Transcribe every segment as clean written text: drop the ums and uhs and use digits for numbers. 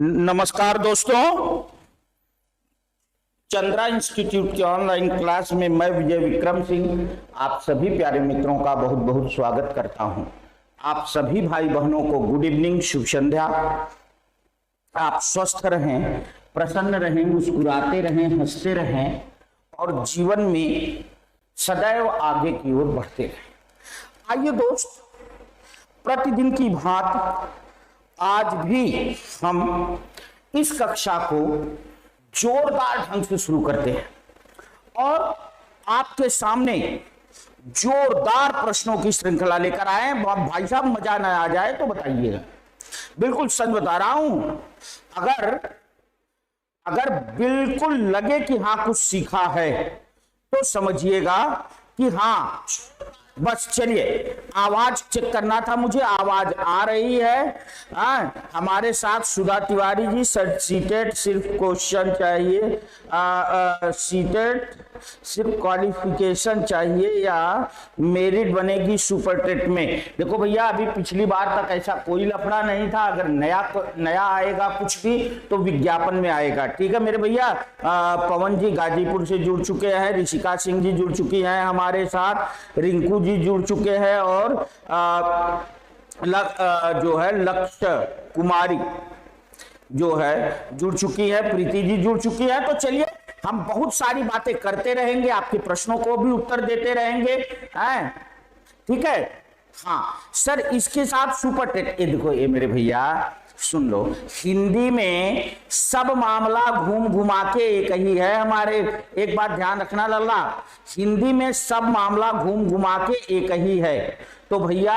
नमस्कार दोस्तों, चंद्रा इंस्टीट्यूट की ऑनलाइन क्लास में मैं विजय विक्रम सिंह आप सभी प्यारे मित्रों का बहुत बहुत स्वागत करता हूं। आप सभी भाई बहनों को गुड इवनिंग, शुभ संध्या। आप स्वस्थ रहें, प्रसन्न रहें, मुस्कुराते रहें, हंसते रहें और जीवन में सदैव आगे की ओर बढ़ते रहें। आइए दोस्त, प्रतिदिन की भांति आज भी हम इस कक्षा को जोरदार ढंग से शुरू करते हैं और आपके सामने जोरदार प्रश्नों की श्रृंखला लेकर आए हैं। भाई साहब मजा न आ जाए तो बताइएगा। बिल्कुल सच बता रहा हूं, अगर बिल्कुल लगे कि हाँ कुछ सीखा है तो समझिएगा कि हाँ। बस चलिए, आवाज चेक करना था मुझे, आवाज आ रही है। हमारे साथ सुधा तिवारी जी, सीटेड सिर्फ क्वेश्चन चाहिए, सीटेड सिर्फ क्वालिफिकेशन चाहिए या मेरिट बनेगी सुपर टेट में। देखो भैया, अभी पिछली बार तक ऐसा कोई लफड़ा नहीं था। अगर नया आएगा कुछ भी तो विज्ञापन में आएगा, ठीक है मेरे भैया। पवन जी गाजीपुर से जुड़ चुके हैं, ऋषिका सिंह जी जुड़ चुकी हैं हमारे साथ, रिंकू जी जुड़ चुके हैं और जो है लक्ष्य कुमारी जो है जुड़ चुकी है, प्रीति जी जुड़ चुकी है। तो चलिए, हम बहुत सारी बातें करते रहेंगे, आपके प्रश्नों को भी उत्तर देते रहेंगे, हैं? ठीक है। हाँ सर, इसके साथ सुपर टेट, ये देखो, ये मेरे भैया सुन लो, हिंदी में सब मामला घूम घुमा के एक ही है हमारे। एक बात ध्यान रखना लल्ला, हिंदी में सब मामला घूम घुमा के एक ही है। तो भैया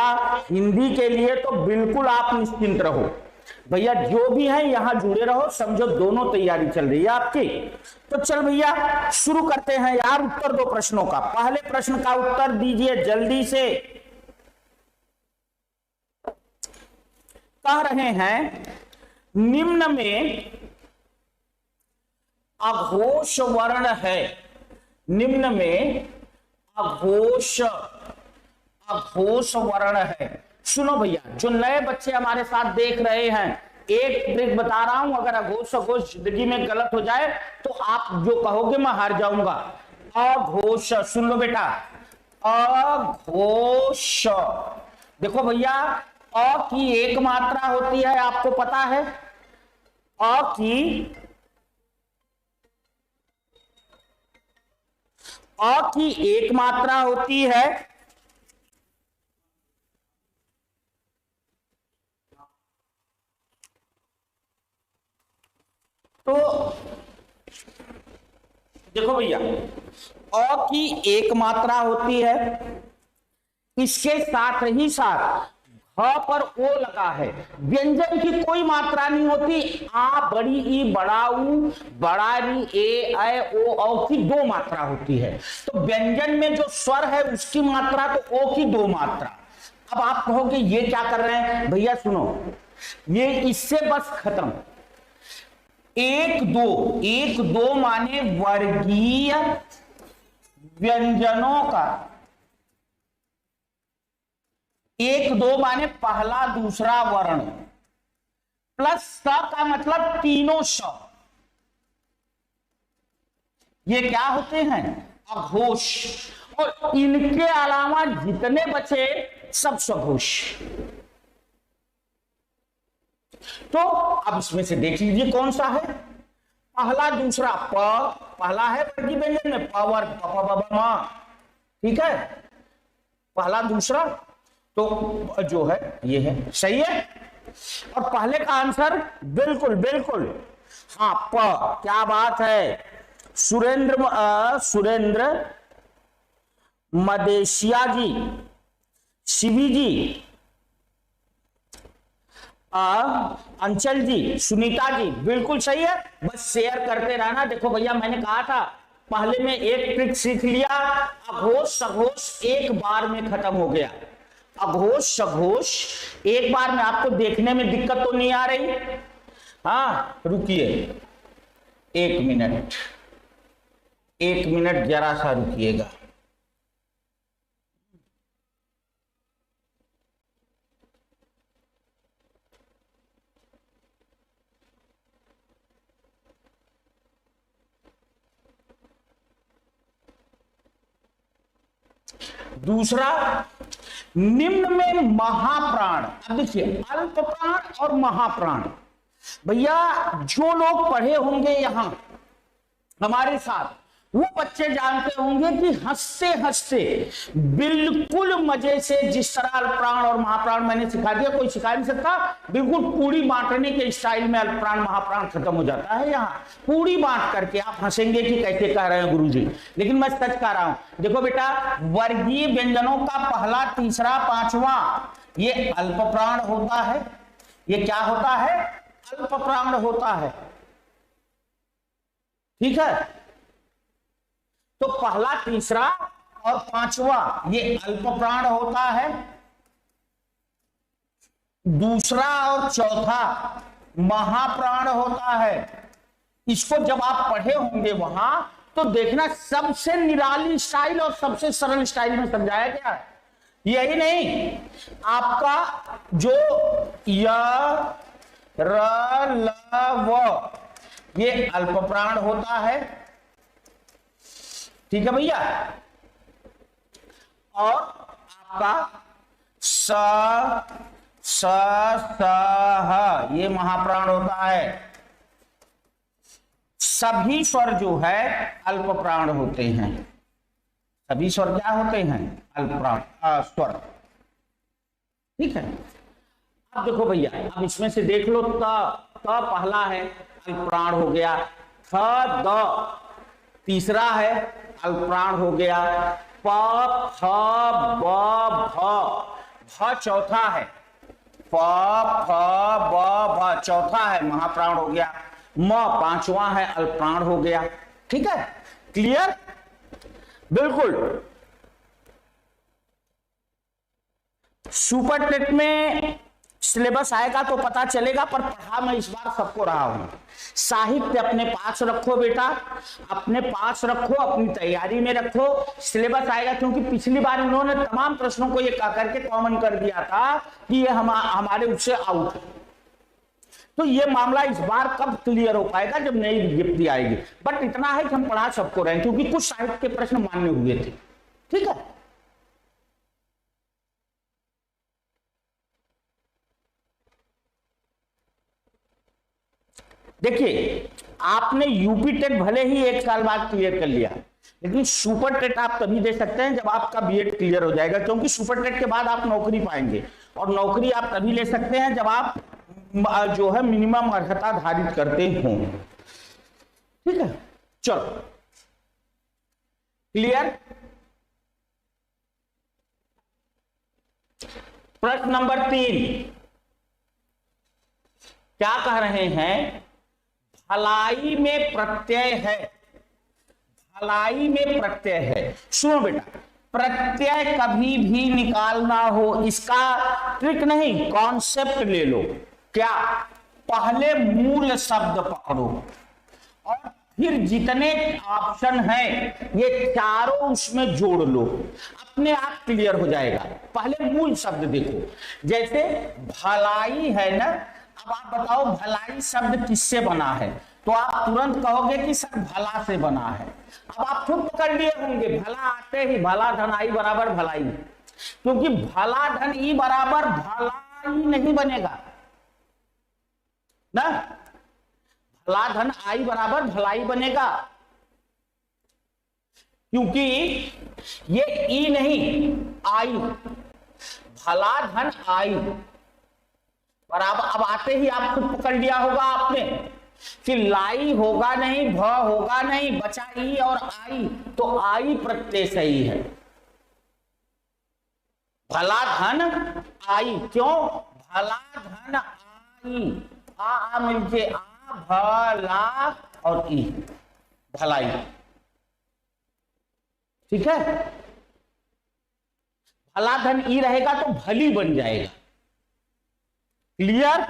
हिंदी के लिए तो बिल्कुल आप निश्चिंत रहो भैया, जो भी है यहां जुड़े रहो, समझो दोनों तैयारी चल रही है आपकी। तो चल भैया शुरू करते हैं यार, उत्तर दो प्रश्नों का। पहले प्रश्न का उत्तर दीजिए जल्दी से। कह रहे हैं निम्न में अघोष वर्ण है, निम्न में अघोष वर्ण है। सुनो भैया, जो नए बच्चे हमारे साथ देख रहे हैं, एक ट्रिक बता रहा हूं, अगर अघोष जिंदगी में गलत हो जाए तो आप जो कहोगे मैं हार जाऊंगा। अघोष, सुन लो बेटा, अघोष। देखो भैया, अ की एक मात्रा होती है, आपको पता है। अ की एक मात्रा होती है। तो देखो भैया, अ की एक मात्रा होती है, इसके साथ ही साथ ह पर ओ लगा है। व्यंजन की कोई मात्रा नहीं होती। आ, बड़ी ई, बड़ा ऊ, बड़ा री, ए, ऐ, ओ, औ की दो मात्रा होती है। तो व्यंजन में जो स्वर है उसकी मात्रा, तो ओ की दो मात्रा। अब आप कहोगे ये क्या कर रहे हैं भैया, सुनो, ये इससे बस खत्म। एक दो माने वर्गीय व्यंजनों का, एक दो माने पहला दूसरा वर्ण, प्लस स का मतलब तीनों स। ये क्या होते हैं? अघोष। और इनके अलावा जितने बचे सब सघोष। तो अब इसमें से देख लीजिए कौन सा है। पहला दूसरा, पहला है वर्गीय व्यंजन में प वर्ग, ठीक है, पहला दूसरा तो जो है ये है, सही है। और पहले का आंसर बिल्कुल बिल्कुल हाँ, प। क्या बात है, सुरेंद्र मदेशिया जी, शिवी जी, अंचल जी, सुनीता जी, बिल्कुल सही है। बस शेयर करते रहना। देखो भैया, मैंने कहा था पहले में एक ट्रिक सीख लिया, अघोष सघोष एक बार में खत्म हो गया। अघोष सघोष एक बार में। आपको देखने में दिक्कत तो नहीं आ रही? हाँ रुकिए, एक मिनट जरा सा रुकिएगा। दूसरा, निम्न में महाप्राण। अब देखिए, अल्प प्राण और महाप्राण, भैया जो लोग पढ़े होंगे यहां हमारे साथ, वो बच्चे जानते होंगे कि हंसते हंसते बिल्कुल मजे से, जिस तरह अल्पप्राण और महाप्राण मैंने सिखा दिया, कोई सिखा नहीं सकता, बिल्कुल पूरी बांटने के स्टाइल में अल्पप्राण महाप्राण खत्म हो जाता है। यहाँ पूरी बांट करके आप हंसेंगे कि कैसे कह रहे हैं गुरुजी, लेकिन मैं सच कह रहा हूं। देखो बेटा, वर्गीय व्यंजनों का पहला, तीसरा, पांचवा, ये अल्पप्राण होता है। ये क्या होता है? अल्पप्राण होता है। ठीक है, तो पहला, तीसरा और पांचवा ये अल्पप्राण होता है। दूसरा और चौथा महाप्राण होता है। इसको जब आप पढ़े होंगे वहां, तो देखना सबसे निराली स्टाइल और सबसे सरल स्टाइल में समझाया गया। यही नहीं, आपका जो य, र, ल, व, ये अल्पप्राण होता है। ठीक है भैया, और आपका स, स, ह, ये महाप्राण होता है। सभी स्वर जो है अल्पप्राण होते हैं। सभी स्वर क्या होते हैं? अल्पप्राण स्वर। ठीक है, अब देखो भैया, अब इसमें से देख लो, त पहला है, अल्पप्राण हो गया। थ, द तीसरा है, अल्पप्राण हो गया। प, फ, ब, भ चौथा है। प, फ, ब, भ चौथा है, महाप्राण हो गया। म पांचवा है, अल्पप्राण हो गया। ठीक है, क्लियर? बिल्कुल। सुपर टेट में सिलेबस आएगा तो पता चलेगा, पर पढ़ा मैं इस बार सबको रहा हूं। साहित्य अपने पास रखो बेटा, अपने पास रखो, अपनी तैयारी में रखो। सिलेबस आएगा, क्योंकि पिछली बार इन्होंने तमाम प्रश्नों को ये कह करके कॉमन कर दिया था कि ये हमारे उससे आउट है। तो ये मामला इस बार कब क्लियर हो पाएगा? जब नई विज्ञप्ति आएगी। बट इतना है कि हम पढ़ा सबको रहे हैं, क्योंकि कुछ साहित्य के प्रश्न मान्य हुए थे। ठीक है, देखिए, आपने यूपी टेट भले ही 1 साल बाद क्लियर कर लिया, लेकिन सुपर टेट आप तभी दे सकते हैं जब आपका बीएड क्लियर हो जाएगा, क्योंकि सुपर टेट के बाद आप नौकरी पाएंगे, और नौकरी आप तभी ले सकते हैं जब आप जो है मिनिमम अर्हता धारित करते हो। ठीक है, चलो, क्लियर? प्रश्न नंबर 3 क्या कह रहे हैं? भलाई में प्रत्यय है। भलाई में प्रत्यय है। सुनो बेटा, प्रत्यय कभी भी निकालना हो, इसका ट्रिक नहीं, कॉन्सेप्ट ले लो। क्या? पहले मूल शब्द पकड़ो और फिर जितने ऑप्शन हैं ये चारों उसमें जोड़ लो, अपने आप क्लियर हो जाएगा। पहले मूल शब्द देखो, जैसे भलाई है ना, अब आप बताओ भलाई शब्द किससे बना है? तो आप तुरंत कहोगे कि सर भला से बना है। अब आप खुद पकड़ लिए होंगे, भला आते ही भला धन आई बराबर भलाई, क्योंकि भला धन ई बराबर भलाई नहीं बनेगा ना, भला धन आई बराबर भलाई बनेगा, क्योंकि ये ई नहीं आई, भला धन आई बराबर। अब आते ही आप खुद पकड़ लिया होगा आपने कि लाई होगा नहीं, भ होगा नहीं, बचा ई और आई, तो आई प्रत्यय सही है। भला धन आई, क्यों? भला धन आई, आ मिलके आ, भला और ई, भलाई। ठीक है, भला धन ई रहेगा तो भली बन जाएगा। क्लियर?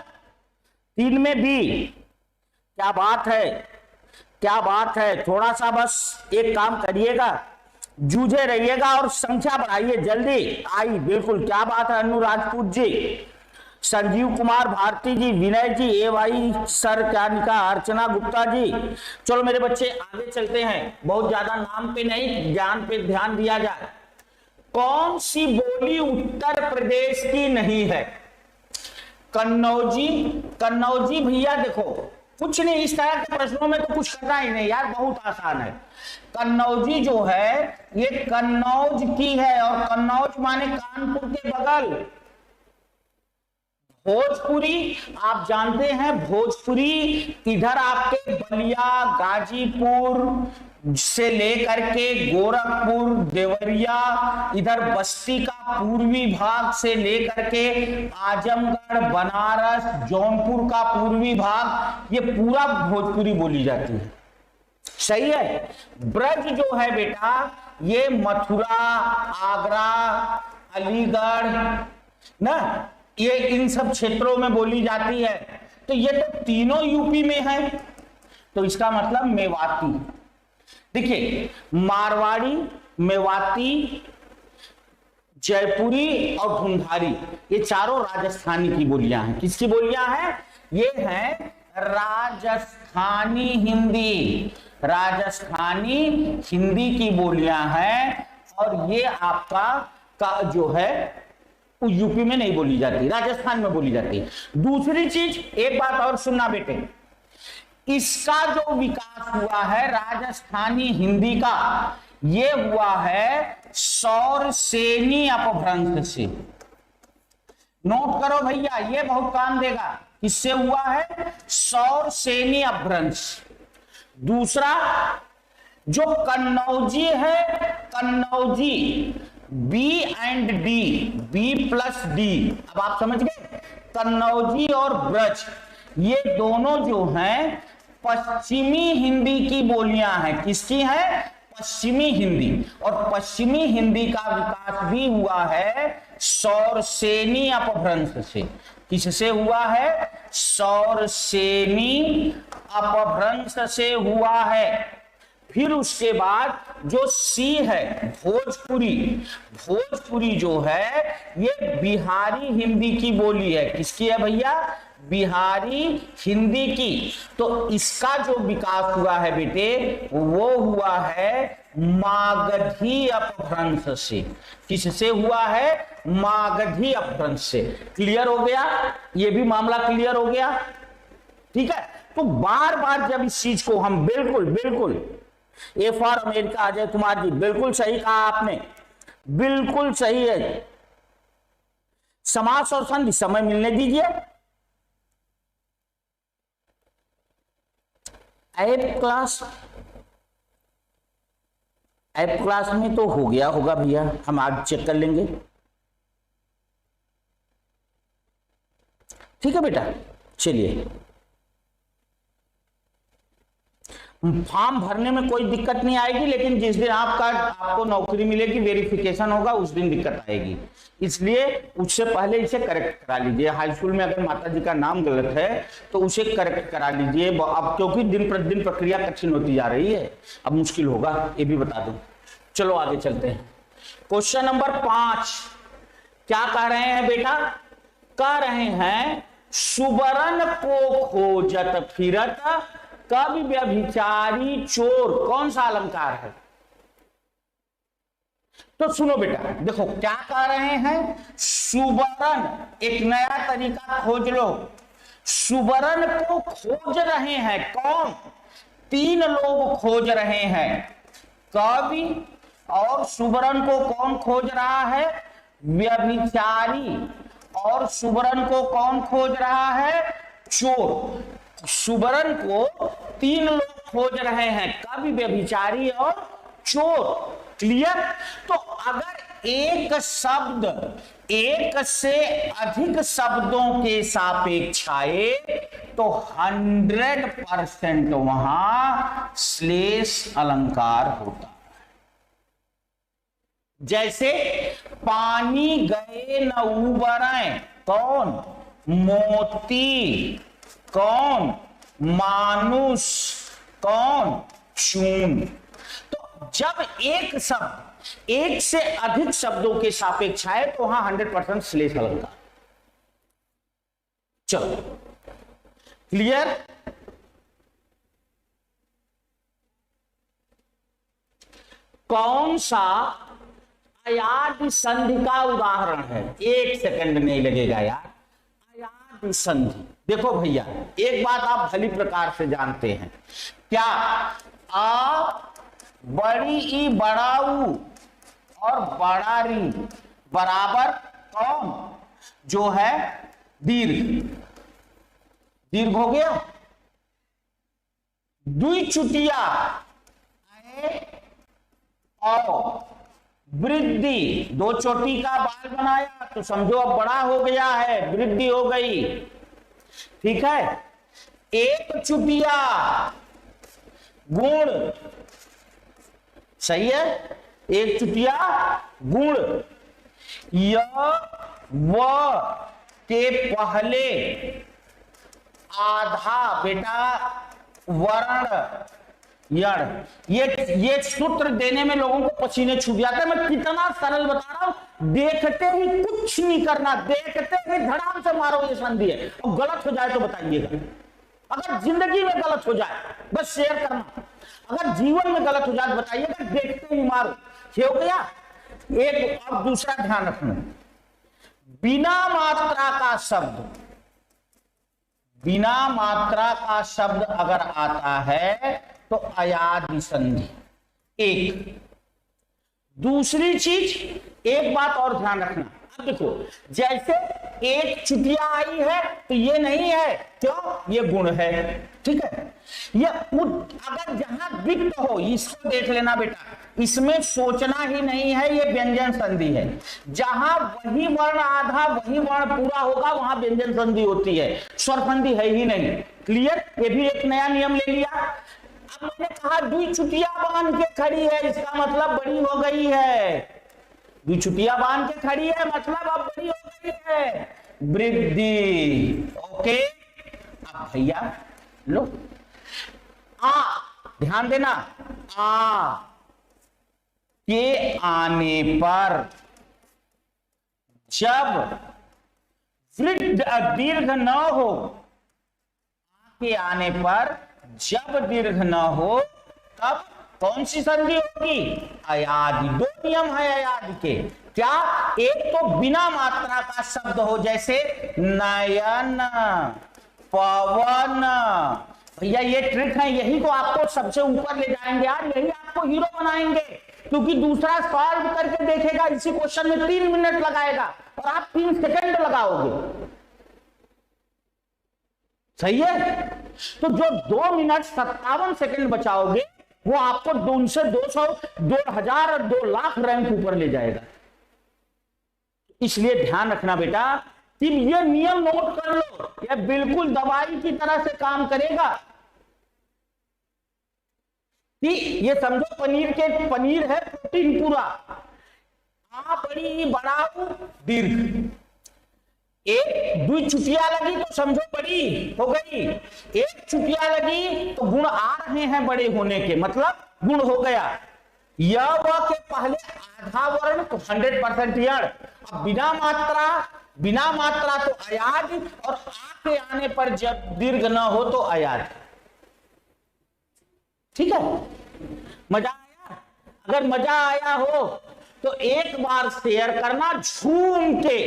3 में भी क्या बात है, क्या बात है। थोड़ा सा बस एक काम करिएगा, जूझे रहिएगा और संख्या बढ़ाइए जल्दी। आई, बिल्कुल, क्या बात है। अनु राजपूत जी, संजीव कुमार भारती जी, विनय जी, ए भाई सर क्या लिखा, अर्चना गुप्ता जी। चलो मेरे बच्चे आगे चलते हैं, बहुत ज्यादा नाम पे नहीं, ज्ञान पे ध्यान दिया जाए। कौन सी बोली उत्तर प्रदेश की नहीं है? कन्नौजी। कन्नौजी भैया देखो, कुछ नहीं, इस तरह के प्रश्नों में तो कुछ करना ही नहीं यार, बहुत आसान है। कन्नौजी जो है ये कन्नौज की है, और कन्नौज माने कानपुर के बगल। भोजपुरी आप जानते हैं, भोजपुरी इधर आपके बलिया, गाजीपुर से लेकर के गोरखपुर, देवरिया, इधर बस्ती का पूर्वी भाग से लेकर के आजमगढ़, बनारस, जौनपुर का पूर्वी भाग, ये पूरा भोजपुरी बोली जाती है। सही है। ब्रज जो है बेटा ये मथुरा, आगरा, अलीगढ़ ना, ये इन सब क्षेत्रों में बोली जाती है। तो ये तो तीनों यूपी में है, तो इसका मतलब मेवाती। देखिए मारवाड़ी, मेवाती, जयपुरी और ढूंढारी, ये चारों राजस्थानी की बोलियां हैं। किसकी बोलियां हैं? ये हैं राजस्थानी हिंदी। राजस्थानी हिंदी की बोलियां हैं, और ये आपका का जो है यूपी में नहीं बोली जाती, राजस्थान में बोली जाती है। दूसरी चीज, एक बात और सुनना बेटे, इसका जो विकास हुआ है राजस्थानी हिंदी का, ये हुआ है सौरसेनी अपभ्रंश से। नोट करो भैया, ये बहुत काम देगा। किससे हुआ है? सौरसेनी अपभ्रंश। दूसरा जो कन्नौजी है, Kannauji B and D, B plus D, अब आप समझ गए। कन्नौजी और ब्रज ये दोनों जो हैं पश्चिमी हिंदी की बोलियां हैं। किसकी हैं? पश्चिमी हिंदी। और पश्चिमी हिंदी का विकास भी हुआ है सौरसेनी अपभ्रंश से। किससे हुआ है? सौरसेनी अपभ्रंश से हुआ है। फिर उसके बाद जो सी है भोजपुरी, भोजपुरी जो है ये बिहारी हिंदी की बोली है। किसकी है भैया? बिहारी हिंदी की। तो इसका जो विकास हुआ है बेटे वो हुआ है मागधी अपभ्रंश से। किससे हुआ है? मागधी अपभ्रंश से। क्लियर हो गया? ये भी मामला क्लियर हो गया। ठीक है। तो बार बार जब इस चीज को हम बिल्कुल A for America, Ajay Kumar ji बिल्कुल सही कहा आपने, बिल्कुल सही है। समास और संधि समय मिलने दीजिए। ऐप क्लास में तो हो गया होगा भैया, हम आज चेक कर लेंगे। ठीक है बेटा, चलिए। फॉर्म भरने में कोई दिक्कत नहीं आएगी, लेकिन जिस दिन आपको नौकरी मिलेगी, वेरिफिकेशन होगा, उस दिन दिक्कत आएगी। इसलिए उससे पहले इसे करेक्ट करा लीजिए। हाई स्कूल में अगर माता जी का नाम गलत है तो उसे करेक्ट करा लीजिए। अब क्योंकि दिन प्रतिदिन प्रक्रिया कठिन होती जा रही है, अब मुश्किल होगा, ये भी बता दूं। चलो आगे चलते हैं। क्वेश्चन नंबर 5 क्या कह रहे हैं बेटा? कह रहे हैं सुबरन को खोजत फिरत कवि व्यभिचारी चोर कौन सा अलंकार है? तो सुनो बेटा, देखो क्या कह रहे हैं। सुबरन, एक नया तरीका खोज लो। सुबरन को खोज रहे हैं कौन? 3 लोग खोज रहे हैं। कवि और सुबरन को कौन खोज रहा है? व्यभिचारी। और सुबरन को कौन खोज रहा है? चोर। सुबरन को 3 लोग खोज रहे हैं, कवि, व्यभिचारी और चोर। क्लियर? तो अगर एक शब्द एक से अधिक शब्दों के सापेक्ष आए तो 100% वहां श्लेष अलंकार होता है। जैसे पानी गए न उबरें, कौन? मोती। कौन? मानुष। कौन? चून। तो जब एक शब्द एक से अधिक शब्दों के सापेक्ष आए तो वहां 100% श्लेष अलंकार। चलो क्लियर? कौन सा अयादि संधि का उदाहरण है। 1 सेकंड नहीं लगेगा यार। अयादि संधि, देखो भैया एक बात आप भली प्रकार से जानते हैं, क्या आ बड़ी ई बड़ा ऊ और बड़ा री बराबर कौन जो है दीर्घ, दीर्घ हो गया। द्विचुटिया और वृद्धि, 2 चोटी का बाल बनाया तो समझो अब बड़ा हो गया है, वृद्धि हो गई, ठीक है। एक चुटिया गुण, सही है, एक चुटिया गुण, य व के पहले आधा बेटा वर्ण यण, ये सूत्र देने में लोगों को पसीने छूट जाते हैं। मैं कितना सरल बता रहा हूं, देखते ही कुछ नहीं करना, देखते ही धड़ाम से मारो ये संधि है, और गलत हो जाए तो बताइएगा। अगर जिंदगी में गलत हो जाए बस शेयर करना, अगर जीवन में गलत हो जाए तो बताइएगा, देखते ही मारो। ये हो गया एक। अब दूसरा ध्यान रखना, बिना मात्रा का शब्द, बिना मात्रा का शब्द अगर आता है तो अयादि संधि। एक दूसरी चीज, एक बात और ध्यान रखना, अब देखो जैसे एक चुटिया आई है तो ये नहीं है, क्यों, ये गुण है, ठीक है। ये अगर जहां वित्त हो इसको देख लेना बेटा, इसमें सोचना ही नहीं है, ये व्यंजन संधि है। जहां वही वर्ण आधा वही वर्ण पूरा होगा वहां व्यंजन संधि होती है, स्वर संधि है ही नहीं। क्लियर, ये भी एक नया नियम ले लिया। अब मैंने कहा द्विचुटिया बांध के खड़ी है, इसका मतलब बड़ी हो गई है, द्विचुटिया बांध के खड़ी है मतलब अब बड़ी हो गई है, वृद्धि। ओके, अब भैया लो, आ ध्यान देना, आ के आने पर जब वृद्ध दीर्घ न हो, आ के आने पर जब दीर्घ न हो तब कौन सी संधि होगी, अयादि। 2 नियम है अयादि के, क्या, एक तो बिना मात्रा का शब्द हो, जैसे नयन, पवन। भैया ये ट्रिक है, यही को आपको सबसे ऊपर ले जाएंगे यार, यही आपको हीरो बनाएंगे, क्योंकि दूसरा सॉल्व करके देखेगा इसी क्वेश्चन में 3 मिनट लगाएगा और आप 3 सेकंड लगाओगे, सही है। तो जो 2 मिनट 57 सेकंड बचाओगे वो आपको 200, 200, 2000 और 2 लाख रैंक ऊपर ले जाएगा। इसलिए ध्यान रखना बेटा कि ये नियम नोट कर लो, ये बिल्कुल दवाई की तरह से काम करेगा। कि ये समझो पनीर है प्रोटीन पूरा, आ बड़ी बड़ा दीर्घ, एक द्विचुटिया लगी तो समझो बड़ी हो गई, एक चुटिया लगी तो गुण आ रहे हैं बड़े होने के, मतलब गुण हो गया। य व के पहले आधा वर्ण तो 100% यण, अब बिना मात्रा तो अयादि, और आ के आने पर जब दीर्घ न हो तो अयादि। ठीक है, मजा आया? अगर मजा आया हो तो एक बार शेयर करना झूम के,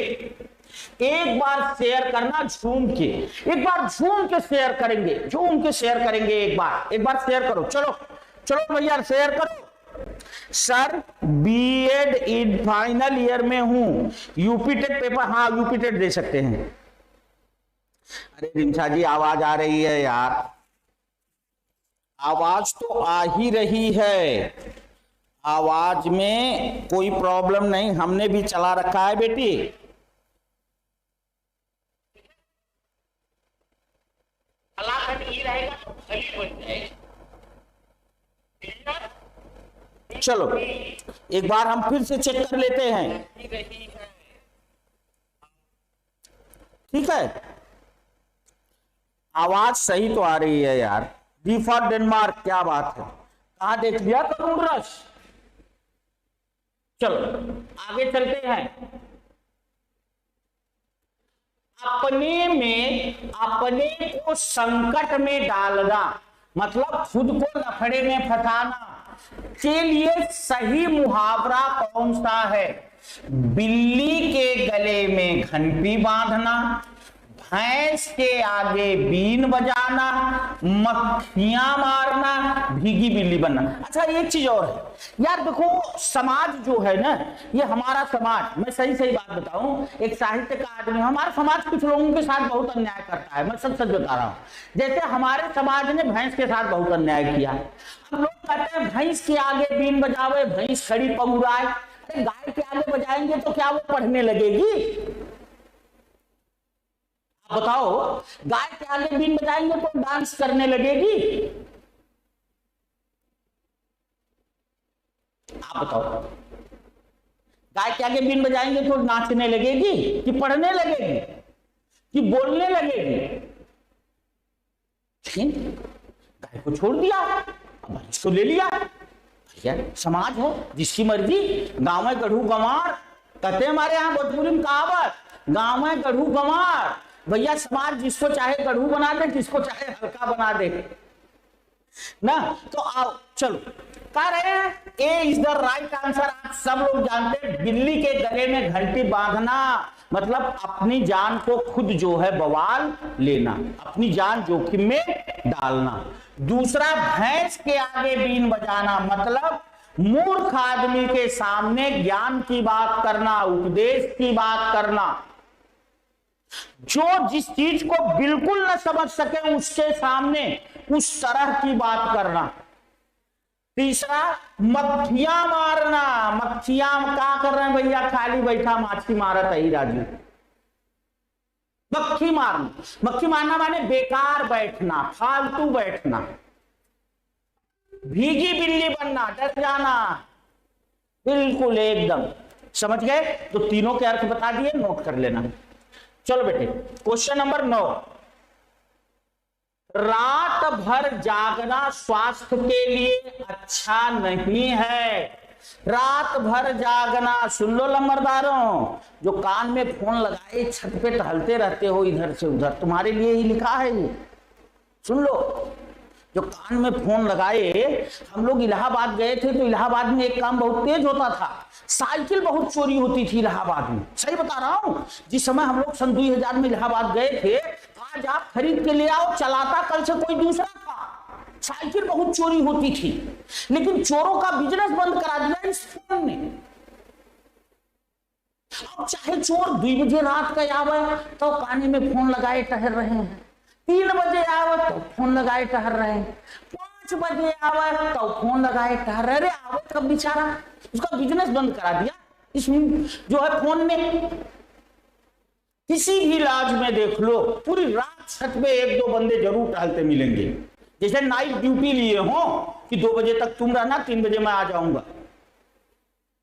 एक बार शेयर करना झूम के, एक बार झूम के शेयर करेंगे, झूम के शेयर करेंगे, एक बार शेयर करो। चलो चलो भैया शेयर करो। Sir BEd in final year में हूं, यूपी टेट पेपर, हाँ यूपी टेट दे सकते हैं। अरे रिमशा जी आवाज आ रही है यार, आवाज तो आ ही रही है, आवाज में कोई प्रॉब्लम नहीं, हमने भी चला रखा है बेटी। रहेगा तो खली बन जाएगा। चलो एक बार हम फिर से चेक कर लेते हैं, ठीक है। आवाज सही तो आ रही है यार। डी फॉर डेनमार्क, क्या बात है, कहां देख लिया करुण रस। चलो आगे चलते हैं। अपने को संकट में डालना मतलब खुद को लफड़े में फंसाना, के लिए सही मुहावरा कौन सा है? बिल्ली के गले में घंटी बांधना, भैंस के आगे बीन बजाना, मक्खियां मारना, भीगी बिल्ली बनना। अच्छा एक चीज और है यार, देखो समाज जो है ना, ये हमारा समाज, मैं सही सही बात बताऊं, एक साहित्य का आदमी, हमारा समाज कुछ लोगों के साथ बहुत अन्याय करता है, मैं सच सच बता रहा हूं। जैसे हमारे समाज ने भैंस के साथ बहुत अन्याय किया। हम लोग कहते हैं भैंस के आगे बीन बजावे, भैंस खड़ी पमुराए। अरे गाय के आगे बजाएंगे तो क्या वो पढ़ने लगेगी? बताओ, गाय के आगे बीन बजाएंगे तो डांस करने लगेगी? आप बताओ, गाय के आगे बीन बजाएंगे तो नाचने लगेगी कि पढ़ने लगेगी कि बोलने लगेगी? गाय को छोड़ दिया, अब भैंस को ले लिया। भैया समाज है, जिसकी मर्जी। गांव में गढ़ू गंवार कहते हैं हमारे यहाँ भोजपुरी में कहावत, गांव में गढ़ू गंवार। भैया समाज जिसको चाहे गढ़ू बना दे, जिसको चाहे हल्का बना दे ना। तो आओ चलो, कह रहे हैं ए इज द राइट आंसर। आप सब लोग जानते हैं बिल्ली के गले में घंटी बांधना मतलब अपनी जान को खुद जो है बवाल लेना, अपनी जान जोखिम में डालना। दूसरा, भैंस के आगे बीन बजाना मतलब मूर्ख आदमी के सामने ज्ञान की बात करना, उपदेश की बात करना। जो जिस चीज को बिल्कुल न समझ सके उसके सामने उस तरह की बात करना। तीसरा, मक्खियां मारना। मक्खियां क्या कर रहे हैं भैया? खाली बैठा माछी मारत ही राजू। मक्खी मारना, मक्खी मारना माने बेकार बैठना, फालतू बैठना। भीगी बिल्ली बनना, डर जाना। बिल्कुल एकदम समझ गए? तो तीनों के अर्थ बता दिए, नोट कर लेना। चलो बेटे, क्वेश्चन नंबर 9। रात भर जागना स्वास्थ्य के लिए अच्छा नहीं है। रात भर जागना, सुन लो लंबरदारों, जो कान में फोन लगाए छत पे टहलते रहते हो इधर से उधर, तुम्हारे लिए ही लिखा है ये, सुन लो। जो कान में फोन लगाए, हम लोग इलाहाबाद गए थे तो इलाहाबाद में एक काम बहुत तेज होता था, साइकिल बहुत चोरी होती थी इलाहाबाद में। सही बता रहा हूं, जिस समय हम लोग सन 2000 में इलाहाबाद गए थे, आज आप खरीद के ले आओ, चलाता कल से कोई दूसरा था। साइकिल बहुत चोरी होती थी, लेकिन चोरों का बिजनेस बंद करा दिया इस फोन ने। अब चाहे चोर 2 बजे रात का आवे तो काने में फोन लगाए टहल रहे हैं, 3 बजे आवे तो फोन लगाए टहल रहे हैं, 5 बजे आवे तो फोन लगाए टहल रहे। अरे आवे कब बेचारा, उसका बिजनेस बंद करा दिया इस जो है फोन ने। किसी भी लॉज में देख लो, पूरी रात छत पे 1-2 बंदे जरूर टहलते मिलेंगे, जैसे नाइट ड्यूटी लिए हो कि 2 बजे तक तुम रहना, 3 बजे मैं आ जाऊंगा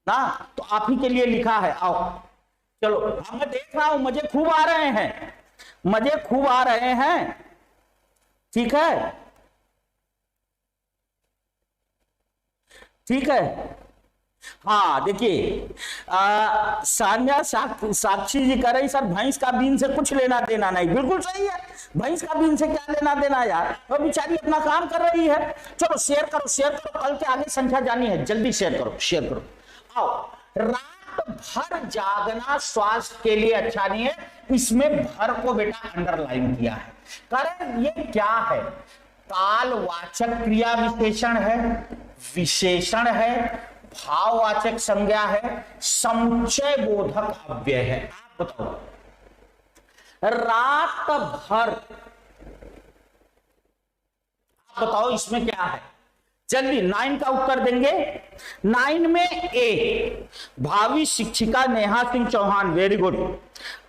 ना। तो आप ही के लिए लिखा है, आओ चलो। मैं देख रहा हूं मजे खूब आ रहे हैं, मजे खूब आ रहे हैं, ठीक है, ठीक है। हाँ देखिए, सान्या साक्षी जी कह रही सर भैंस का बीन से कुछ लेना देना नहीं। बिल्कुल सही है, भैंस का बीन से क्या लेना देना यार, वो बेचारी अपना काम कर रही है। चलो शेयर करो, शेयर करो, कल के आगे संख्या जानी है, जल्दी शेयर करो, शेयर करो। आओ, रात भर जागना स्वास्थ्य के लिए अच्छा नहीं है। इसमें भर को बेटा अंडरलाइन किया है, कारण ये क्या है? कालवाचक क्रिया विशेषण है, विशेषण है, भाववाचक संज्ञा है, समुच्चय बोधक अव्यय है। आप बताओ, रात भर, आप बताओ इसमें क्या है? जल्दी 9 का उत्तर देंगे। 9 में ए, भावी शिक्षिका Neha Singh Chauhan, very good.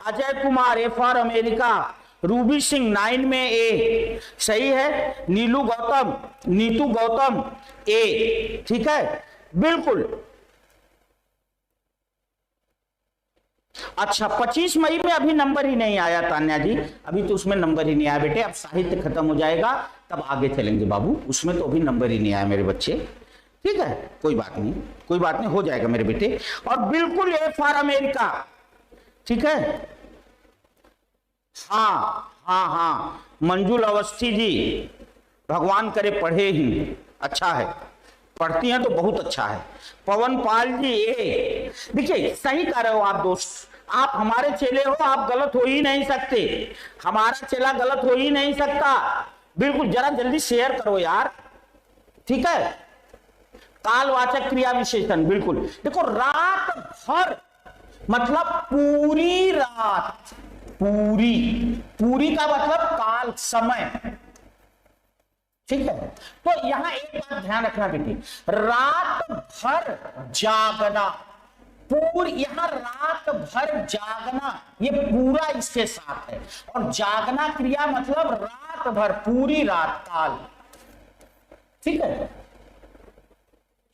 Ajay Kumar, A for America. Ruby Singh 9 में ए, सही है। नीलू गौतम, नीतू गौतम ए, ठीक है, बिल्कुल। अच्छा 25 मई में अभी नंबर ही नहीं आया तान्या जी, अभी तो उसमें नंबर ही नहीं आया बेटे। अब साहित्य खत्म हो जाएगा तब आगे चलेंगे बाबू, उसमें तो अभी नंबर ही नहीं आया मेरे बच्चे, ठीक है, कोई बात नहीं, कोई बात नहीं, हो जाएगा मेरे बेटे। और बिल्कुल ए फॉर अमेरिका, ठीक है। हाँ हाँ हाँ, मंजुल अवस्थी जी, भगवान करे पढ़े ही, अच्छा है, पढ़ती हैं तो बहुत अच्छा है। पवन पाल जी ए, देखिए सही कर रहे हो आप दोस्त, आप हमारे चेले हो, आप गलत हो ही नहीं सकते, हमारा चेला गलत हो ही नहीं सकता। बिल्कुल, जरा जल्दी शेयर करो यार, ठीक है। कालवाचक क्रिया विशेषण, बिल्कुल देखो, रात भर मतलब पूरी रात, पूरी, पूरी का मतलब काल, समय, ठीक है। तो यहां एक बात ध्यान रखना बेटी, रात भर जागना, पूरी, यहां रात भर जागना, ये पूरा इसके साथ है, और जागना क्रिया मतलब रात भर, पूरी रात, काल, ठीक है।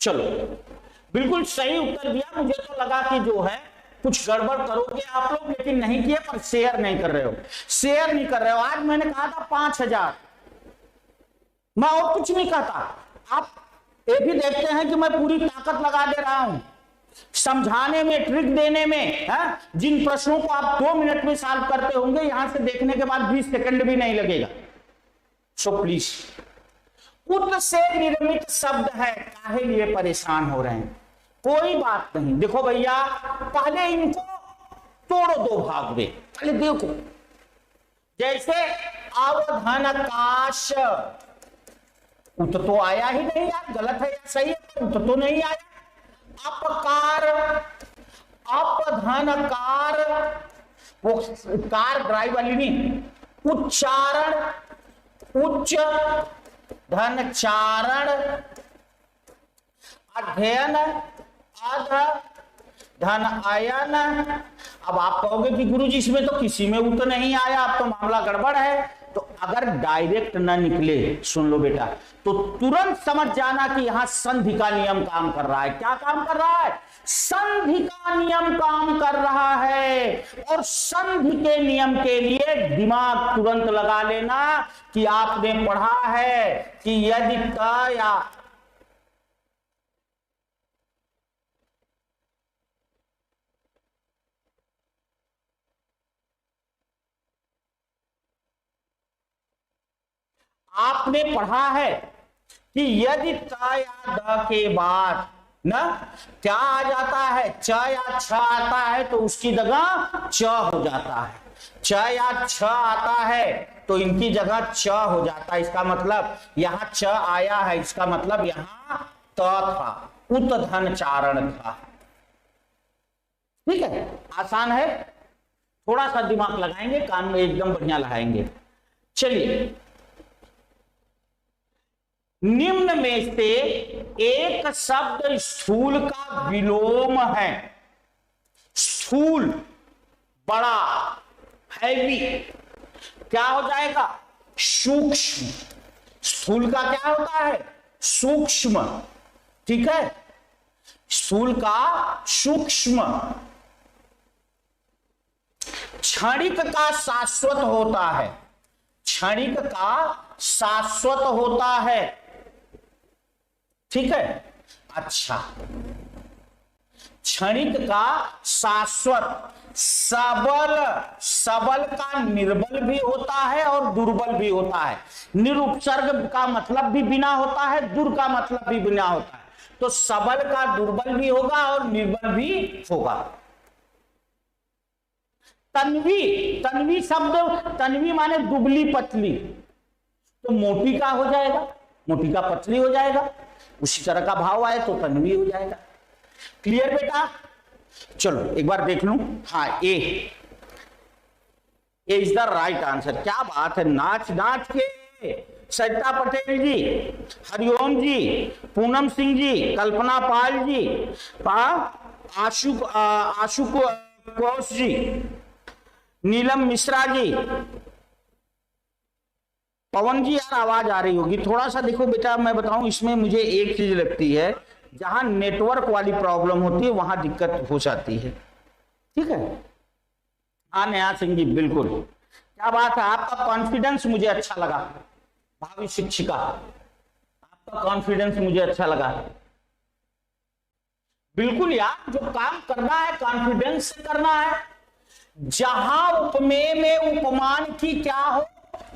चलो, बिल्कुल सही उत्तर दिया। मुझे तो लगा कि जो है कुछ गड़बड़ करोगे आप लोग, लेकिन नहीं किए, पर शेयर नहीं कर रहे हो, शेयर नहीं कर रहे हो। आज मैंने कहा था 5000, मैं और कुछ नहीं कहता। आप ये भी देखते हैं कि मैं पूरी ताकत लगा दे रहा हूं समझाने में, ट्रिक देने में, है? जिन प्रश्नों को आप 2 मिनट में सॉल्व करते होंगे, यहां से देखने के बाद 20 सेकंड भी नहीं लगेगा। सो प्लीज, उत से निर्मित शब्द है, काहे लिए परेशान हो रहे हैं? कोई बात नहीं। देखो भैया, पहले इनको तोड़ो 2 भाग में, पहले देखो, जैसे अवधनकाश, उत तो आया ही नहीं यार, गलत है या सही है? उत तो नहीं आया। अपकार, अपधनकार, वो कार ड्राइव वाली नहीं, उच्चारण, उच्च धनचारण, अध्ययन, अध धन आयन। अब आप कहोगे कि गुरुजी इसमें तो किसी में उत नहीं आया, अब तो मामला गड़बड़ है। तो अगर डायरेक्ट ना निकले, सुन लो बेटा, तो तुरंत समझ जाना कि यहां संधि का नियम काम कर रहा है। क्या काम कर रहा है? संधि का नियम काम कर रहा है। और संधि के नियम के लिए दिमाग तुरंत लगा लेना कि आपने पढ़ा है कि यदि क या आपने पढ़ा है कि यदि त या द के बाद ना क्या आ जाता है, च या छ आता है, तो उसकी जगह च हो जाता है। च या छ आता है तो इनकी जगह च हो जाता है। इसका मतलब यहां च आया है, इसका मतलब यहां त था, उत धन चारण था। ठीक है, आसान है, थोड़ा सा दिमाग लगाएंगे, कान में एकदम बढ़िया लगाएंगे। चलिए, निम्न में से एक शब्द स्थूल का विलोम है। स्थूल, बड़ा, हैवी, क्या हो जाएगा? सूक्ष्म। स्थूल का क्या होता है? सूक्ष्म, ठीक है, स्थूल का सूक्ष्म। क्षणिक का शाश्वत होता है, क्षणिक का शाश्वत होता है, ठीक है। अच्छा, क्षणिक का शाश्वत, सबल, सबल का निर्बल भी होता है और दुर्बल भी होता है। निरुपसर्ग का मतलब भी बिना होता है, दुर का मतलब भी बिना होता है। तो सबल का दुर्बल भी होगा और निर्बल भी होगा। तन्वी, तन्वी शब्द, तन्वी माने दुबली पतली, तो मोटी का हो जाएगा, मोटी का पतली हो जाएगा। उसी तरह का भाव आए तो तन्वी हो जाएगा। क्लियर बेटा? चलो एक बार देख लूं। हाँ, ए इज द राइट आंसर। क्या बात है, नाच नाच के सरिता पटेल जी, हरिओम जी, पूनम सिंह जी, कल्पना पाल जी, आशु कोश जी, नीलम मिश्रा जी, पवन जी, यार आवाज आ रही होगी थोड़ा सा। देखो बेटा, मैं बताऊं, इसमें मुझे एक चीज लगती है, जहां नेटवर्क वाली प्रॉब्लम होती है वहां दिक्कत हो जाती है, ठीक है। हाँ नेहा सिंह जी, बिल्कुल, क्या बात है, आपका कॉन्फिडेंस मुझे अच्छा लगा, भावी शिक्षिका, आपका कॉन्फिडेंस मुझे अच्छा लगा। बिल्कुल यार, जो काम करना है कॉन्फिडेंस से करना है। जहां उपमेय में उपमान की क्या हो,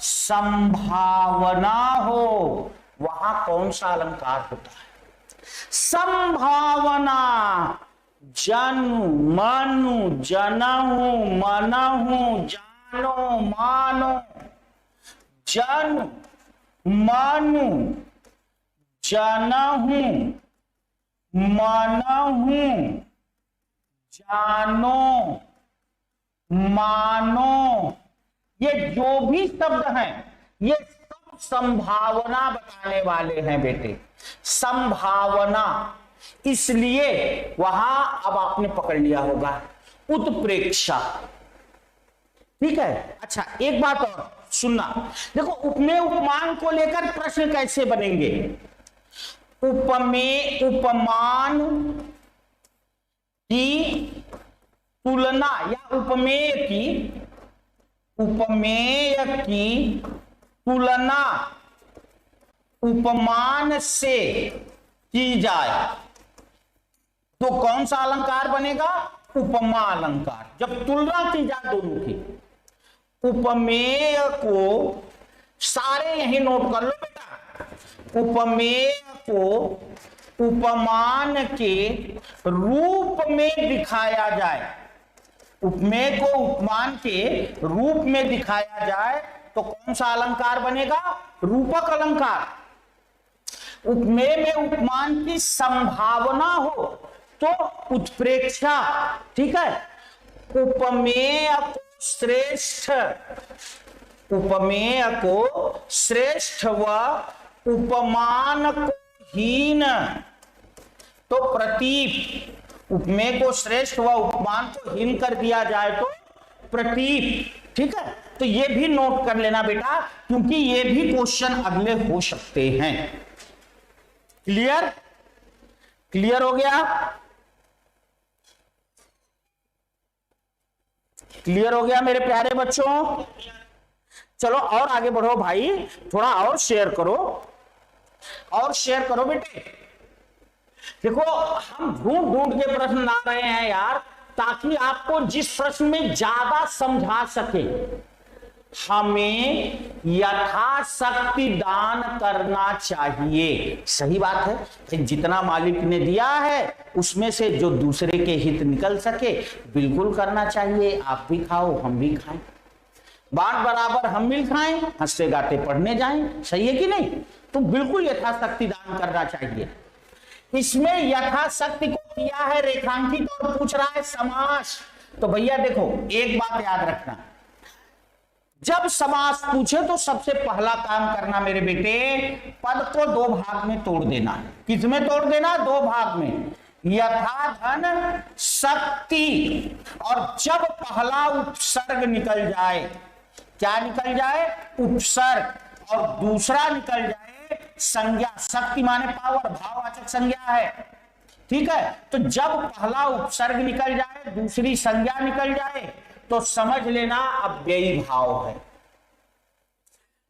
संभावना हो, वहां कौन सा अलंकार होता है? संभावना, जनु मनु जनहु मनहु जानो मानो, जनु मनु जनहु मनहु जानो मानो, ये जो भी शब्द हैं ये सब संभावना बताने वाले हैं बेटे, संभावना। इसलिए वहां अब आपने पकड़ लिया होगा उत्प्रेक्षा। ठीक है, अच्छा एक बात और सुनना, देखो उपमेय उपमान को लेकर प्रश्न कैसे बनेंगे। उपमेय उपमान की तुलना या उपमेय की तुलना उपमान से की जाए तो कौन सा अलंकार बनेगा, उपमा अलंकार। जब तुलना की जाए दोनों की, उपमेय को सारे यही नोट कर लो बेटा, उपमेय को उपमान के रूप में दिखाया जाए, उपमेय को उपमान के रूप में दिखाया जाए तो कौन सा अलंकार बनेगा, रूपक अलंकार। उपमेय में उपमान की संभावना हो तो उत्प्रेक्षा। ठीक है, उपमेय को श्रेष्ठ, उपमेय को श्रेष्ठ व उपमान को हीन तो प्रतीप, उपमेय को श्रेष्ठ व उपमान को हीन कर दिया जाए तो प्रतीप। ठीक है, तो ये भी नोट कर लेना बेटा, क्योंकि ये भी क्वेश्चन अगले हो सकते हैं। क्लियर, क्लियर हो गया, क्लियर हो गया मेरे प्यारे बच्चों। चलो और आगे बढ़ो भाई, थोड़ा और शेयर करो, और शेयर करो बेटे। देखो हम ढूंढ ढूंढ के प्रश्न ला रहे हैं यार, ताकि आपको जिस प्रश्न में ज्यादा समझा सके। हमें यथाशक्ति दान करना चाहिए, सही बात है। जितना मालिक ने दिया है उसमें से जो दूसरे के हित निकल सके बिल्कुल करना चाहिए। आप भी खाओ, हम भी खाएं, बांट बराबर हम मिल खाएं, हंसते गाते पढ़ने जाएं, सही है कि नहीं। तो बिल्कुल यथाशक्ति दान करना चाहिए। इसमें यथाशक्ति को किया है रेखांकित और पूछ रहा है समास। तो भैया देखो एक बात याद रखना, जब समास पूछे तो सबसे पहला काम करना मेरे बेटे, पद को दो भाग में तोड़ देना। किसमें तोड़ देना, दो भाग में, यथा धन शक्ति। और जब पहला उपसर्ग निकल जाए, क्या निकल जाए, उपसर्ग, और दूसरा निकल जाए संज्ञा। शक्ति माने पावर, भाववाचक संज्ञा है। ठीक है, तो जब पहला उपसर्ग निकल जाए, दूसरी संज्ञा निकल जाए तो समझ लेना अव्ययी भाव है।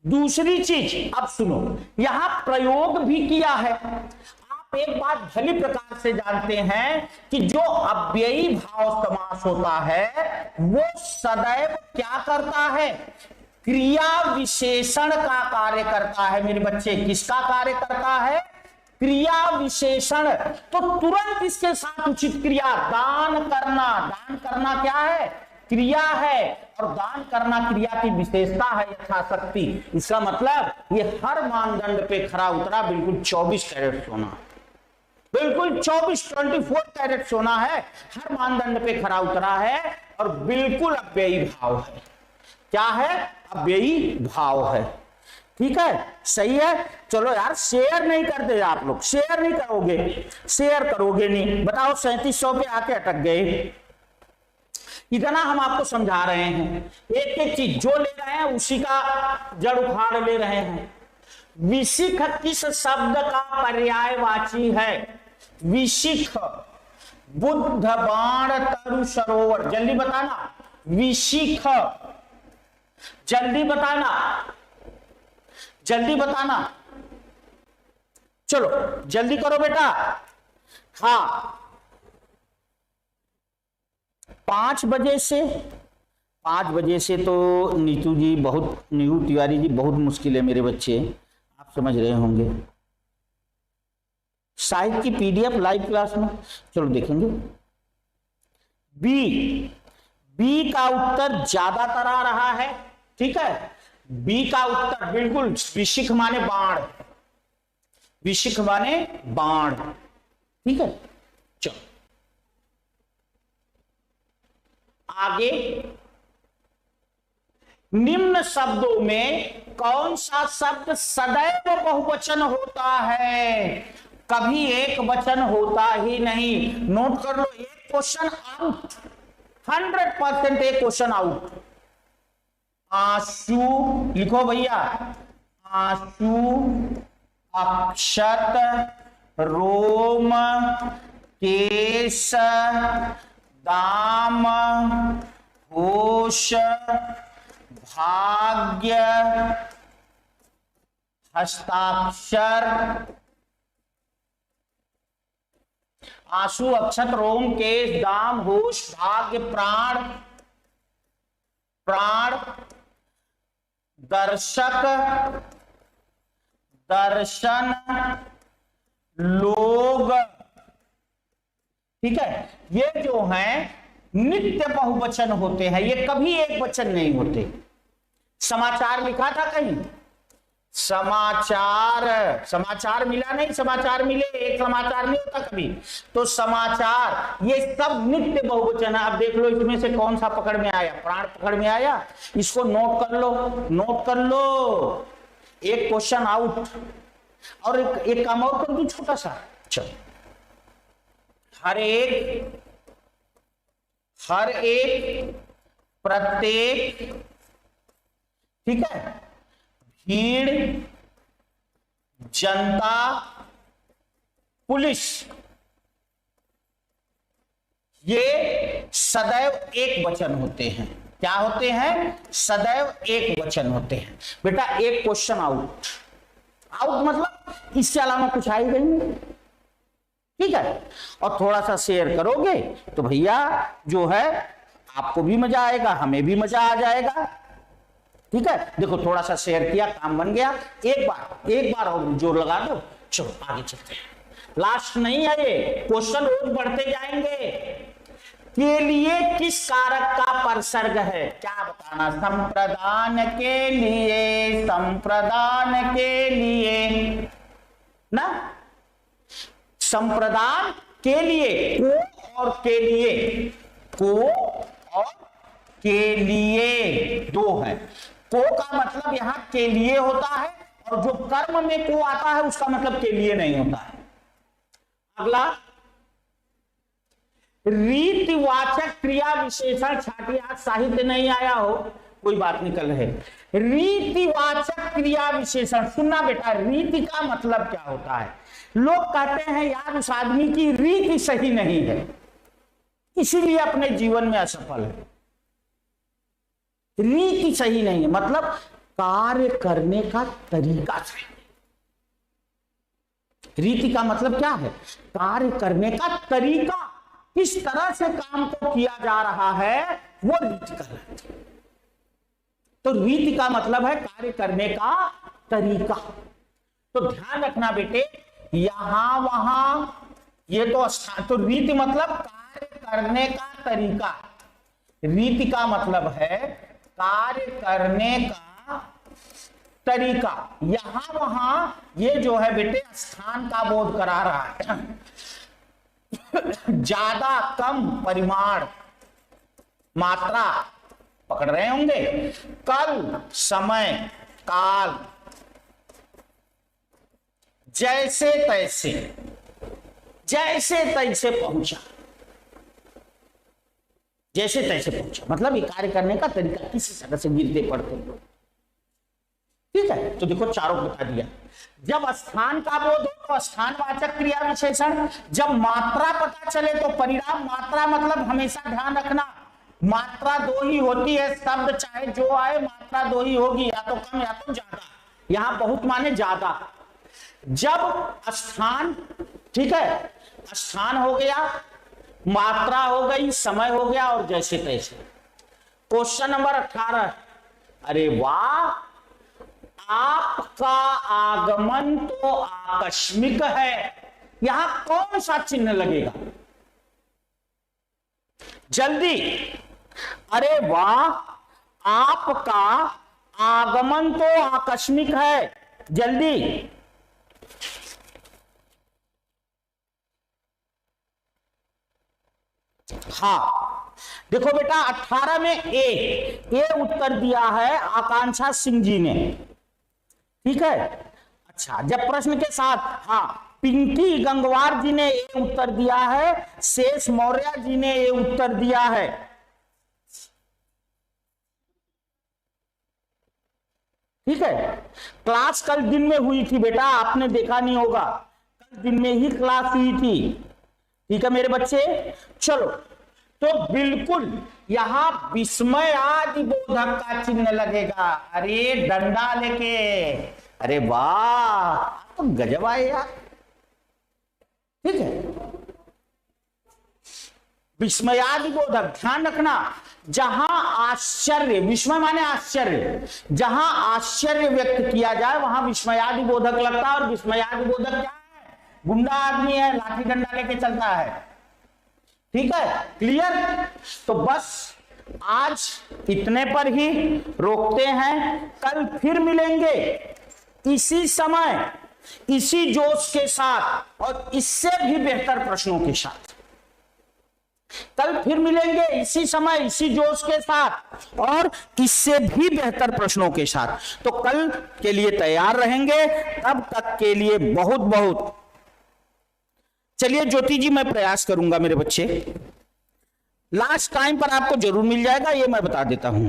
दूसरी चीज अब सुनो, यहां प्रयोग भी किया है। आप एक बात भली प्रकार से जानते हैं कि जो अव्ययी भाव समास होता है वो सदैव क्या करता है, क्रिया विशेषण का कार्य करता है मेरे बच्चे। किसका कार्य करता है, क्रिया विशेषण। तो तुरंत इसके साथ उचित क्रिया, दान करना। दान करना क्या है, क्रिया है, और दान करना क्रिया की विशेषता है यथाशक्ति। इसका मतलब ये हर मानदंड पे खरा उतरा, बिल्कुल 24 कैरेट सोना, बिल्कुल 24 कैरेट सोना है, हर मानदंड पे खरा उतरा है और बिल्कुल अव्ययी भाव है। क्या है, अव्ययी भाव है। ठीक है, सही है। चलो यार शेयर नहीं करते आप लोग, शेयर नहीं करोगे, शेयर करोगे नहीं, बताओ 3700 पे आके अटक गए। इतना हम आपको समझा रहे हैं, एक एक चीज जो ले रहे हैं उसी का जड़ उखाड़ ले रहे हैं। विशिख किस शब्द का पर्यायवाची है, विशिख, बुद्ध बाण तरु सरोवर। जल्दी बताना, विशिख, जल्दी बताना, जल्दी बताना, चलो जल्दी करो बेटा। हाँ 5 बजे से, 5 बजे से तो नीतू जी बहुत, नीतू तिवारी जी बहुत मुश्किल है मेरे बच्चे, आप समझ रहे होंगे। साहित्य की पीडीएफ लाइव क्लास में, चलो देखेंगे। बी का उत्तर ज्यादातर आ रहा है, ठीक है। बी का उत्तर बिल्कुल, विशिख माने बाण, विशिख माने बाण, ठीक है। चलो आगे, निम्न शब्दों में कौन सा शब्द सदैव बहुवचन होता है, कभी एक वचन होता ही नहीं। नोट कर लो, एक क्वेश्चन आउट, 100% एक क्वेश्चन आउट। आंसू लिखो भैया, आंसू, अक्षत, रोम, केश, दाम, होश, भाग्य, हस्ताक्षर। आंसू, अक्षत, रोम, केश, दाम, होश, भाग्य, प्राण, प्राण, दर्शक, दर्शन, लोग, ठीक है। ये जो हैं नित्य बहुवचन होते हैं, ये कभी एक वचन नहीं होते। समाचार लिखा था कहीं, समाचार, समाचार मिला नहीं, समाचार मिले, एक समाचार नहीं होता कभी। तो समाचार, ये सब नित्य बहुवचन है। अब देख लो इसमें से कौन सा पकड़ में आया, प्राण पकड़ में आया, इसको नोट कर लो, नोट कर लो। एक क्वेश्चन आउट, और एक काम और कर दूं छोटा सा। चलो, हर एक, प्रत्येक, ठीक है, भीड़, जनता, पुलिस, ये सदैव एक वचन होते हैं। क्या होते हैं? सदैव एक वचन होते हैं। बेटा एक क्वेश्चन आउट, आउट मतलब इससे अलावा कुछ आएगा ही नहीं, ठीक है। और थोड़ा सा शेयर करोगे तो भैया जो है आपको भी मजा आएगा, हमें भी मजा आ जाएगा, ठीक है। देखो थोड़ा सा शेयर किया, काम बन गया। एक बार और जोर लगा दो। चलो आगे चलते हैं, लास्ट नहीं है ये, क्वेश्चन रोज बढ़ते जाएंगे। के लिए किस कारक का परसर्ग है, क्या बताना? संप्रदान के लिए, संप्रदान के लिए ना, संप्रदान के लिए, को और के लिए, को और के लिए दो है। को का मतलब यहां के लिए होता है, और जो कर्म में को आता है उसका मतलब के लिए नहीं होता है। अगला, रीतिवाचक क्रिया विशेषण छाटी, आज साहित्य नहीं आया हो कोई बात निकल है। रीतिवाचक क्रिया विशेषण सुनना बेटा, रीति का मतलब क्या होता है? लोग कहते हैं यार उस आदमी की रीति सही नहीं है, इसीलिए अपने जीवन में असफल है। रीति सही नहीं है मतलब कार्य करने का तरीका सही। रीति का मतलब क्या है? कार्य करने का तरीका, किस तरह से काम को किया जा रहा है वो रीति कहलाती है। तो रीति का मतलब है कार्य करने का तरीका। तो ध्यान रखना बेटे, यहां वहां ये तो स्थान, तो रीति मतलब कार्य करने का तरीका। रीति का मतलब है कार्य करने का तरीका। यहां वहां ये जो है बेटे स्थान का बोध करा रहा है। ज्यादा कम परिमाण मात्रा पकड़ रहे होंगे, कल समय काल, जैसे तैसे, जैसे तैसे पहुंचा, जैसे तैसे पहुंचा मतलब ये कार्य करने का तरीका, किसी तरह से गिरते पड़ते, ठीक है। तो देखो चारों बता दिया। जब स्थान का बोध हो तो स्थानवाचक क्रिया विशेषण, जब मात्रा पता चले तो परिणाम। मात्रा मतलब हमेशा ध्यान रखना मात्रा दो ही होती है, शब्द चाहे जो आए मात्रा दो ही होगी, या तो कम या तो ज्यादा। यहां बहुत माने ज्यादा। जब स्थान, ठीक है, स्थान हो गया, मात्रा हो गई, समय हो गया और जैसे तैसे। क्वेश्चन नंबर 18, अरे वाह, आपका आगमन तो आकस्मिक है, यहां कौन सा चिन्ह लगेगा? जल्दी। अरे वाह, आपका आगमन तो आकस्मिक है। जल्दी। हाँ, देखो बेटा 18 में ए उत्तर दिया है आकांक्षा सिंह जी ने, ठीक है। अच्छा, जब प्रश्न के साथ, हाँ, पिंकी गंगवार जी ने ए उत्तर दिया है, शेष मौर्य जी ने ए उत्तर दिया है। ठीक है। क्लास कल दिन में हुई थी बेटा, आपने देखा नहीं होगा, कल दिन में ही क्लास हुई थी। ठीक है मेरे बच्चे, चलो। तो बिल्कुल यहां विस्मय आदि बोधक का चिन्ह लगेगा। अरे डंडा लेके, अरे वाह, तो गजब आए यार। ठीक है, विस्मयादि बोधक, ध्यान रखना, जहां आश्चर्य, विस्मय माने आश्चर्य, जहां आश्चर्य व्यक्त किया जाए वहां विस्मयादि बोधक लगता है। और विस्मयादि बोधक क्या है? गुंडा आदमी है, लाठी डंडा लेके चलता है। ठीक है, क्लियर? तो बस आज इतने पर ही रोकते हैं, कल फिर मिलेंगे इसी समय, इसी जोश के साथ और इससे भी बेहतर प्रश्नों के साथ। कल फिर मिलेंगे इसी समय, इसी जोश के साथ और इससे भी बेहतर प्रश्नों के साथ। तो कल के लिए तैयार रहेंगे, तब तक के लिए बहुत बहुत। चलिए ज्योति जी, मैं प्रयास करूंगा मेरे बच्चे, लास्ट टाइम पर आपको जरूर मिल जाएगा, ये मैं बता देता हूं।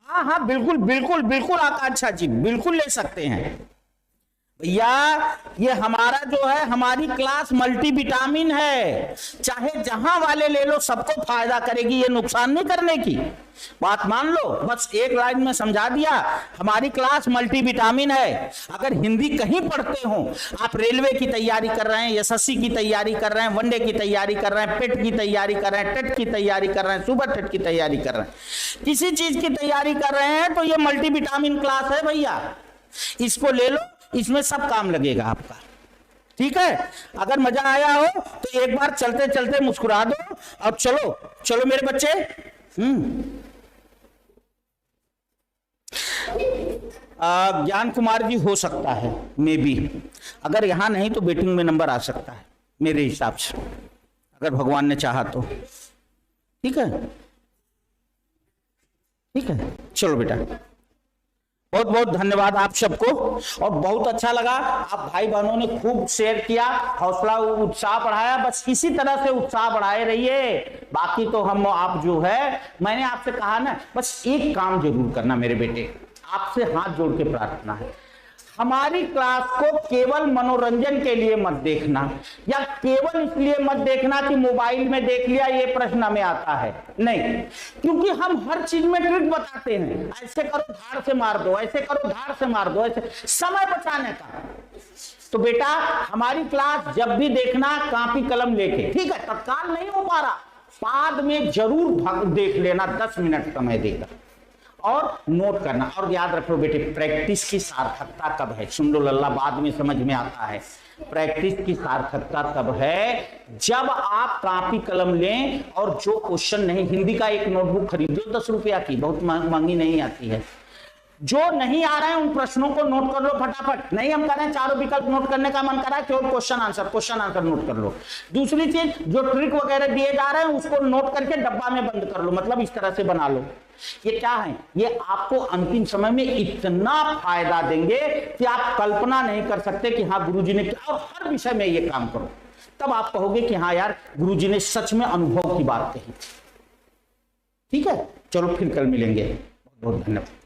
हाँ हाँ, बिल्कुल बिल्कुल बिल्कुल आकांक्षा जी, बिल्कुल ले सकते हैं भैया। ये हमारा जो है, हमारी क्लास मल्टी विटामिन है, चाहे जहां वाले ले लो, सबको फायदा करेगी, ये नुकसान नहीं करने की बात मान लो। बस एक लाइन में समझा दिया, हमारी क्लास मल्टी विटामिन है। अगर हिंदी कहीं पढ़ते हो, आप रेलवे की तैयारी कर रहे हैं, एसएससी की तैयारी कर रहे हैं, वनडे की तैयारी कर रहे हैं, पेट की तैयारी कर रहे हैं, टेट की तैयारी कर रहे हैं, सुपर टेट की तैयारी कर रहे हैं, किसी चीज की तैयारी कर रहे हैं, तो ये मल्टी विटामिन क्लास है भैया, इसको ले लो, इसमें सब काम लगेगा आपका। ठीक है, अगर मजा आया हो तो एक बार चलते चलते मुस्कुरा दो। अब चलो चलो मेरे बच्चे। ज्ञान कुमार जी हो सकता है, मे बी, अगर यहां नहीं तो वेटिंग में नंबर आ सकता है मेरे हिसाब से, अगर भगवान ने चाहा तो। ठीक है, ठीक है, चलो बेटा, बहुत बहुत धन्यवाद आप सबको। और बहुत अच्छा लगा, आप भाई बहनों ने खूब शेयर किया, हौसला उत्साह बढ़ाया। बस इसी तरह से उत्साह बढ़ाए रहिए। बाकी तो हम, आप जो है, मैंने आपसे कहा ना, बस एक काम जरूर करना मेरे बेटे, आपसे हाथ जोड़ के प्रार्थना है, हमारी क्लास को केवल मनोरंजन के लिए मत देखना, या केवल इसलिए मत देखना कि मोबाइल में देख लिया ये प्रश्न में आता है, नहीं, क्योंकि हम हर चीज में ट्रिक बताते हैं, ऐसे करो धार से मार दो, ऐसे करो धार से मार दो, ऐसे, समय बचाने का। तो बेटा हमारी क्लास जब भी देखना, कॉपी कलम लेके, ठीक है, तत्काल नहीं हो पा रहा, बाद में जरूर देख लेना, 10 मिनट समय देकर, और नोट करना। और याद रखो बेटे, प्रैक्टिस की सार्थकता कब है, सुन लो लल्ला, बाद में समझ में आता है। प्रैक्टिस की सार्थकता तब है जब आप कॉपी कलम लें और जो क्वेश्चन नहीं, हिंदी का एक नोटबुक खरीदो 10 रुपया की, बहुत महंगी नहीं आती है, जो नहीं आ रहे हैं उन प्रश्नों को नोट कर लो फटाफट। नहीं हम कह रहे हैं चारों विकल्प नोट करने का मन कर रहा है, केवल क्वेश्चन आंसर नोट कर लो। दूसरी चीज, जो ट्रिक वगैरह दिए जा रहे हैं उसको नोट करके डब्बा में बंद कर लो, मतलब इस तरह से बना लो। ये क्या है, ये आपको अंतिम समय में इतना फायदा देंगे कि आप कल्पना नहीं कर सकते कि हाँ गुरुजी ने क्या, और हर विषय में ये काम करो, तब आप कहोगे कि हाँ यार गुरुजी ने सच में अनुभव की बात कही। ठीक है, चलो फिर कल मिलेंगे, बहुत बहुत धन्यवाद।